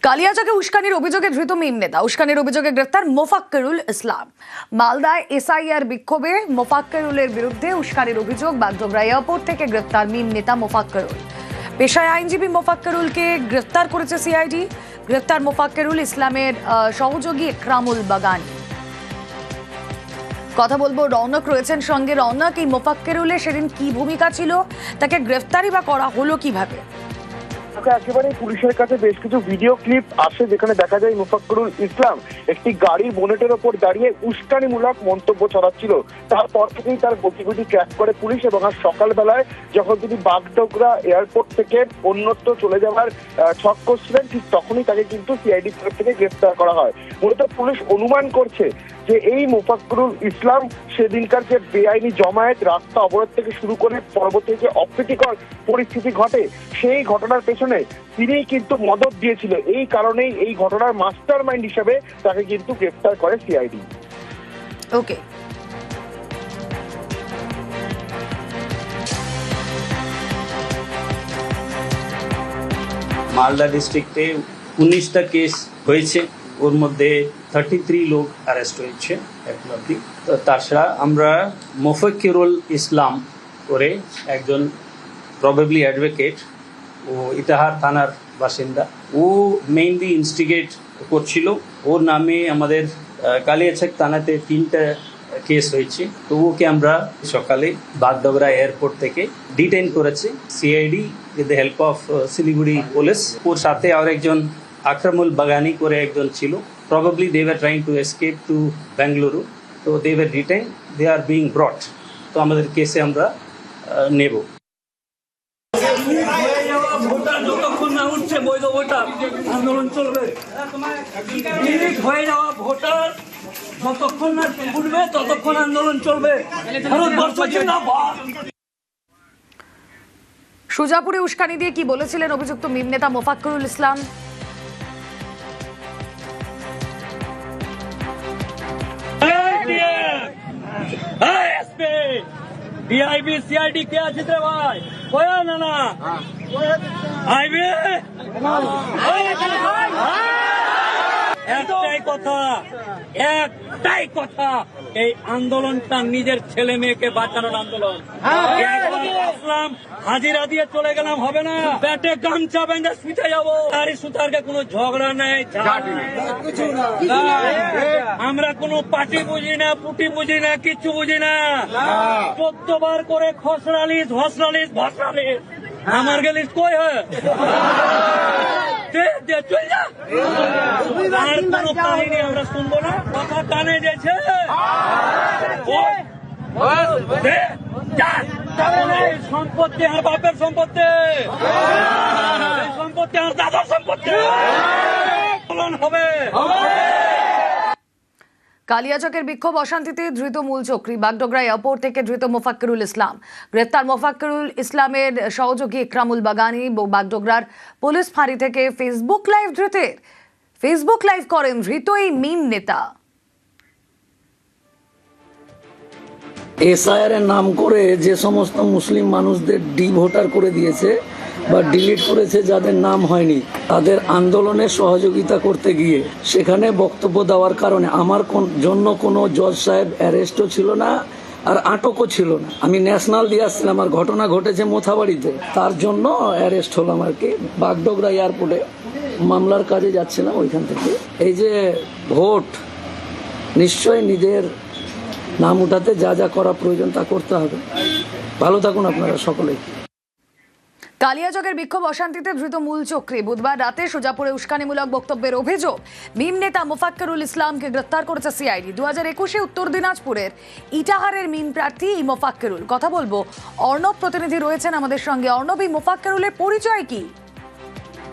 কালিয়াচকে উস্কানির অভিযোগে ধৃত মিম নেতা, উস্কানির অভিযোগে গ্রেফতার মোফাক্কেরুল ইসলাম। মালদায় এসআইআর বিক্ষোভে মোফাক্কেরুলের বিরুদ্ধে উস্কানির অভিযোগ, বাগডোগরা এয়ারপোর্ট থেকে গ্রেফতার মিম নেতা মোফাক্কেরুল। পেশায় আইনজীবী মোফাক্কেরুলকে গ্রেফতার করেছে সিআইডি। গ্রেফতার মোফাক্কেরুল ইসলামের সহযোগী একরামুল বাগানি। কথা বলবো, রৌনক রয়েছেন সঙ্গে। রৌনক, এই মোফাক্কেরুলের সেদিন কি ভূমিকা ছিল, তাকে গ্রেফতারি বা করা হলো কিভাবে? একেবারে পুলিশের কাছে বেশ কিছু ভিডিও ক্লিপ আসে যেখানে দেখা যায় মোফাক্কেরুল ইসলাম একটি গাড়ির বোনেটের ওপর দাঁড়িয়ে উস্কানিমূলক মন্তব্য ছড়াচ্ছিল। তারপর থেকেই তার গতিবিধি ট্র্যাক করে পুলিশ এবং আজ সকালবেলায় যখন তিনি বাগডোগরা এয়ারপোর্ট থেকে অন্যত্র চলে যাওয়ার ছক করছিলেন, ঠিক তখনই তাকে কিন্তু সিআইডি তরফ থেকে গ্রেফতার করা হয়। মূলত পুলিশ অনুমান করছে যে এই মোফাক্কেরুল ইসলাম সেদিনকার যে বেআইনি জমায়েত, রাস্তা অবরোধ থেকে শুরু করে পরবর্তী যে অপ্রীতিকর পরিস্থিতি ঘটে, সেই ঘটনার পেছনে তিনি কিন্তু মদত দিয়েছিল। এই কারণেই এই ঘটনার মাস্টার মাইন্ড হিসেবে তাকে কিন্তু গ্রেফতার করে সিআইডি। ওকে, মালদা ডিস্ট্রিক্টে 19টা কেস হয়েছে, ওর মধ্যে 33 লোক অ্যারেস্ট হয়েছে এখন অব্দি। তো তাছাড়া আমরা মোফাক্কেরুল ইসলাম করে একজন প্রবাবলি অ্যাডভোকেট, ও ইটাহার থানার বাসিন্দা, ও মেইনলি ইনস্টিগেট করছিল। ওর নামে আমাদের কালিয়াচক থানাতে 3টা কেস হয়েছে। তো ওকে আমরা সকালে বাগডোগরা এয়ারপোর্ট থেকে ডিটেইন করেছি CID with the help of Siliguri police. ওর সাথে আর একজন একরামুল বাগানি করে একজন ছিল। Probably they were trying to escape to Bengaluru. তো they were detain, they are being brought. তো আমাদের কেসে আমরা নেব। যতক্ষণ না উঠছে বৈধ ভোটার, আন্দোলন চলবে। হয়ে যাওয়া ভোটার যতক্ষণ না উঠবে ততক্ষণ আন্দোলন চলবে। ভারতবর্ষ জিন্দাবাদ। সুজাপুরে উস্কানি দিয়ে কি বলেছিলেন অভিযুক্ত মিম নেতা মোফাক্কেরুল ইসলাম? ডিআইবি সিআইডি কে আছে রে ভাই? ওয়া না না আইবে একটাই কথা, এই আন্দোলনটা নিজের ছেলে মেয়েকে বাঁচানোর আন্দোলন। আসলাম, হাজিরা দিয়ে চলে গেলাম হবে না। পেটে গামছা বেঁধে শুতে যাবো। তারই সুতারকে কোনো ঝগড়া নেই, আমরা কোনো পার্টি বুঝি না, পুটি বুঝি না, কিচ্ছু বুঝি না। 14 বার করে খসড়ালিস ভসড়ালিস ভসড়ালিস, আমার গেলিস কই হয় চল যা। আর কোনো কাহিনী আমরা শুনবো না। কথা কানে গেছে, সম্পত্তি আর বাপের সম্পত্তি, সম্পত্তি আর দাদার সম্পত্তি হবে। কালিয়াচকের বিক্ষোভ অশান্তিতে ধৃত মূল চক্রী, বাগডোগরা এয়ারপোর্ট থেকে ধৃত মোফাক্কেরুল ইসলাম। গ্রেফতার মোফাক্কেরুল ইসলামের সহযোগী একরামুল বাগানি। বাগডোগরার পুলিশ ফাঁড়ি থেকে ফেসবুক লাইভ ধৃতের। ফেসবুক লাইভ করেন ধৃত এই মিম নেতা। এসআইআর এর নাম করে যে সমস্ত মুসলিম মানুষদের ভোটার করে দিয়েছে বা ডিলিট করেছে, যাদের নাম হয়নি, তাদের আন্দোলনে সহযোগিতা করতে গিয়ে সেখানে বক্তব্য দেওয়ার কারণে আমার জন্য কোনো জজ সাহেব অ্যারেস্টও ছিল না আর আটকও ছিল না। আমি ন্যাশনাল দিয়ে আসছিলাম, আর ঘটনা ঘটেছে মোথাবাড়িতে, তার জন্য অ্যারেস্ট হলাম আর কি। বাগডোগরা এয়ারপোর্টে মামলার কাজে যাচ্ছিলাম ওইখান থেকে। এই যে ভোট, নিশ্চয়ই নিজের নাম উঠাতে যা যা করা প্রয়োজন তা করতে হবে। ভালো থাকুন আপনারা সকলেই। কালিয়াচকের বিক্ষোভ অশান্তিতে ধৃত মূল চক্রী। বুধবার রাতে সুজাপুরে উস্কানিমূলক বক্তব্যের অভিযোগ, মিম নেতা মোফাক্কেরুল ইসলামকে গ্রেফতার করেছে সিআইডি। 2021-এ উত্তর দিনাজপুরের ইটাহারের মিম প্রার্থী এই মোফাক্কেরুল। কথা বলবো, অর্ণব প্রতিনিধি রয়েছেন আমাদের সঙ্গে। অর্ণব, এই মোফাক্কেরুলের পরিচয় কি?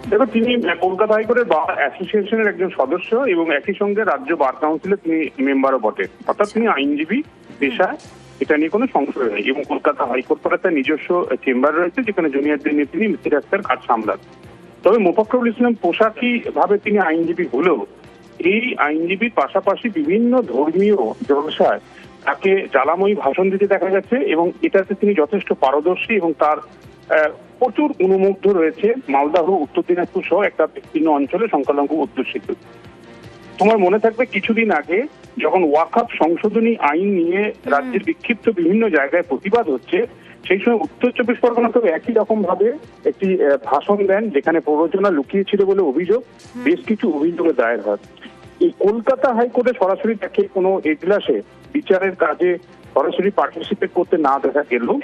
দেখো, তিনি কলকাতা হাইকোর্টের বার অ্যাসোসিয়েশনের একজন সদস্য এবং একই সঙ্গে রাজ্য বার কাউন্সিলের তিনি মেম্বারও বটে। অর্থাৎ তিনি আইনজীবী পেশায়, এটা নিয়ে কোনো সংশয় নেই। এবং কলকাতা হাইকোর্ট পাড়াতে তার নিজস্ব চেম্বার রয়েছে, যেখানে জুনিয়রদের নিয়ে তিনি মিথ্যাচার কাজ সামলান। তবে মোফাক্কেরুল ইসলাম পোশাকি ভাবে তিনি আইনজীবী হলেও এই আইনজীবীর পাশাপাশি বিভিন্ন ধর্মীয় জলসায় তাকে জ্বালাময়ী ভাষণ দিতে দেখা যাচ্ছে এবং এটাতে তিনি যথেষ্ট পারদর্শী এবং তার প্রচুর অনুমুগ্ধ রয়েছে মালদহ, উত্তর দিনাজপুর সহ একটা বিস্তীর্ণ অঞ্চলে সংখ্যালঘু অধ্যুষিত। তোমার মনে থাকবে কিছুদিন আগে যখন ওয়াকফ সংশোধনী আইন নিয়ে রাজ্যের বিক্ষিপ্ত বিভিন্ন জায়গায় প্রতিবাদ হচ্ছে, সেই সময় উত্তর চব্বিশ পরগনাতেও একই রকম ভাবে একটি ভাষণ দেন, যেখানে প্ররোচনা লুকিয়েছিল বলে অভিযোগ, বেশ কিছু অভিযোগে দায়ের হয়। এই কলকাতা হাইকোর্টে সরাসরি তাকে কোনো এজলাসে বিচারের কাজে সরাসরি পার্টিসিপেট করতে না দেখা গেলেও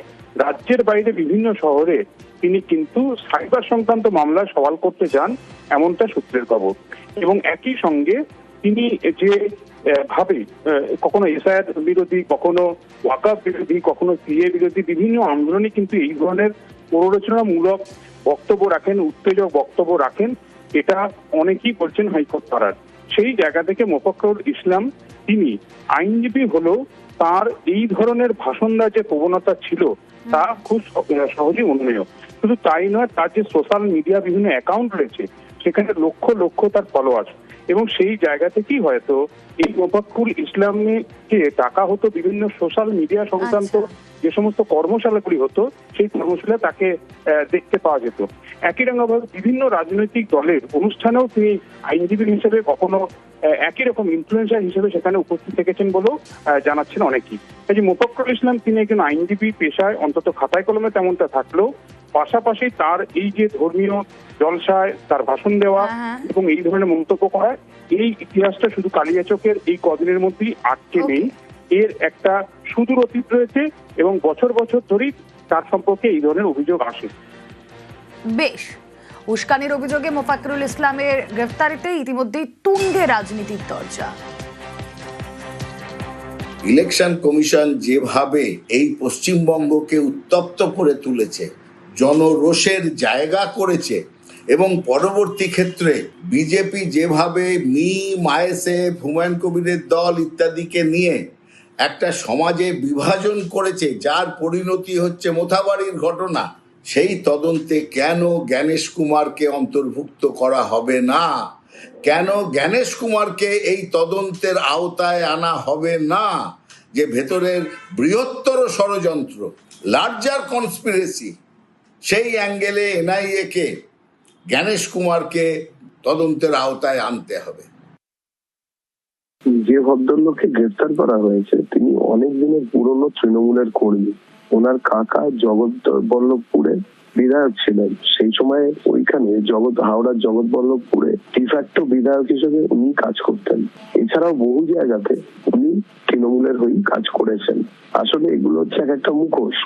রাজ্যের বাইরে বিভিন্ন শহরে তিনি কিন্তু সাইবার সংক্রান্ত মামলায় সওয়াল করতে যান, এমনটা সূত্রের খবর। এবং একই সঙ্গে তিনি যে ভাবে কখনো এসআইআর বিরোধী, কখনো ওয়াকফ বিরোধী, কখনো সিএ বিরোধী বিভিন্ন আন্দোলনে কিন্তু এই ধরনের প্ররোচনামূলক বক্তব্য রাখেন, উত্তেজক বক্তব্য রাখেন, এটা অনেকেই বলছেন হাইকোর্ট পাড়ার। সেই জায়গা থেকে মোফাক্কেরুল ইসলাম তিনি আইনজীবী হলেও তার এই ধরনের ভাষণ দেওয়ার যে প্রবণতা ছিল তা খুব সহজেই অনুমেয়। শুধু তাই নয়, তার যে সোশ্যাল মিডিয়া বিভিন্ন অ্যাকাউন্ট রয়েছে সেখানে লক্ষ লক্ষ তার ফলোয়ার্স, এবং সেই জায়গা থেকেই হয়তো এই মোফাক্কেরুল ইসলামকে ডাকা হতো বিভিন্ন সোশ্যাল মিডিয়া সংক্রান্ত যে সমস্ত কর্মশালাগুলি হতো, সেই কর্মশালা তাকে দেখতে পাওয়া যেত। একই রকমভাবে বিভিন্ন রাজনৈতিক দলের অনুষ্ঠানেও তিনি আইনজীবী হিসেবে কখনো একই রকম ইনফ্লুয়েন্সার হিসেবে সেখানে উপস্থিত থেকেছেন বলেও জানাচ্ছেন অনেকেই। এই যে মোফাক্কেরুল ইসলাম তিনি একজন আইনজীবী পেশায়, অন্তত খাতায় কলমে তেমনটা থাকলেও পাশাপাশি তার এই যে ধর্মীয় জলসায় তার ভাষণ দেওয়া এবং এই ধরনের মন্তব্য করা, এই ইতিহাসটা শুধু কালিয়াচকের এই কদিনের মধ্যেই আটকে নেই, এর একটা সুদূর অতীত রয়েছে এবং বছর বছর ধরেই তার সম্পর্কে এই ধরনের অভিযোগ আসে। বেশ, উস্কানির অভিযোগে মোফাক্কেরুল ইসলামের গ্রেফতারিতে ইতিমধ্যেই তুঙ্গে রাজনীতির দরজা। ইলেকশন কমিশন যেভাবে এই পশ্চিমবঙ্গকে উত্তপ্ত করে তুলেছে, জনরোষের জায়গা করেছে, এবং পরবর্তী ক্ষেত্রে বিজেপি যেভাবে আইএসএফ, হুমায়ুন কবিরের দল ইত্যাদিকে নিয়ে একটা সমাজে বিভাজন করেছে, যার পরিণতি হচ্ছে মোথাবাড়ির ঘটনা, সেই তদন্তে কেন জ্ঞানেশ কুমারকে অন্তর্ভুক্ত করা হবে না? কেন জ্ঞানেশ কুমারকে এই তদন্তের আওতায় আনা হবে না? যে ভেতরের বৃহত্তর ষড়যন্ত্র, লার্জার কনস্পিরেসি, সেই অ্যাঙ্গেলে এনআইএ কে জ্ঞানেশ কুমারকে তদন্তের আওতায় আনতে হবে। যে ভদ্রলোককে গ্রেফতার করা হয়েছে তিনি অনেক দিনের পুরনো তৃণমূলের কর্মী। ওনার কাকা জগৎবল্লভপুরে বিধায়ক ছিলেন। সেই সময় ওইখানে হাওড়ার জগৎবল্লভপুরে ডিফ্যাক্টো বিধায়ক হিসেবে উনি কাজ করতেন। এছাড়াও বহু জায়গাতে উনি তৃণমূলের হয়ে কাজ করেছেন। আসলে এগুলো হচ্ছে এক একটা মুখোশ,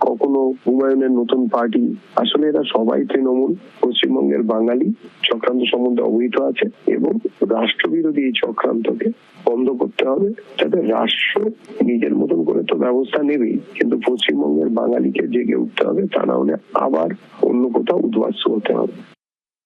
কখনো হুমায়ুনের নতুন পার্টি, আসলে এরা সবাই তৃণমূল। পশ্চিমবঙ্গের বাঙালি চক্রান্ত সম্বন্ধে অবহিত আছে এবং রাষ্ট্রবিরোধী এই চক্রান্তকে বন্ধ করতে হবে, যাতে রাষ্ট্র নিজের মতন করে তো ব্যবস্থা নেবেই, কিন্তু পশ্চিমবঙ্গের বাঙালিকে জেগে উঠতে হবে, তা না হলে আবার অন্য কোথাও উদ্বাস্তু হতে হবে।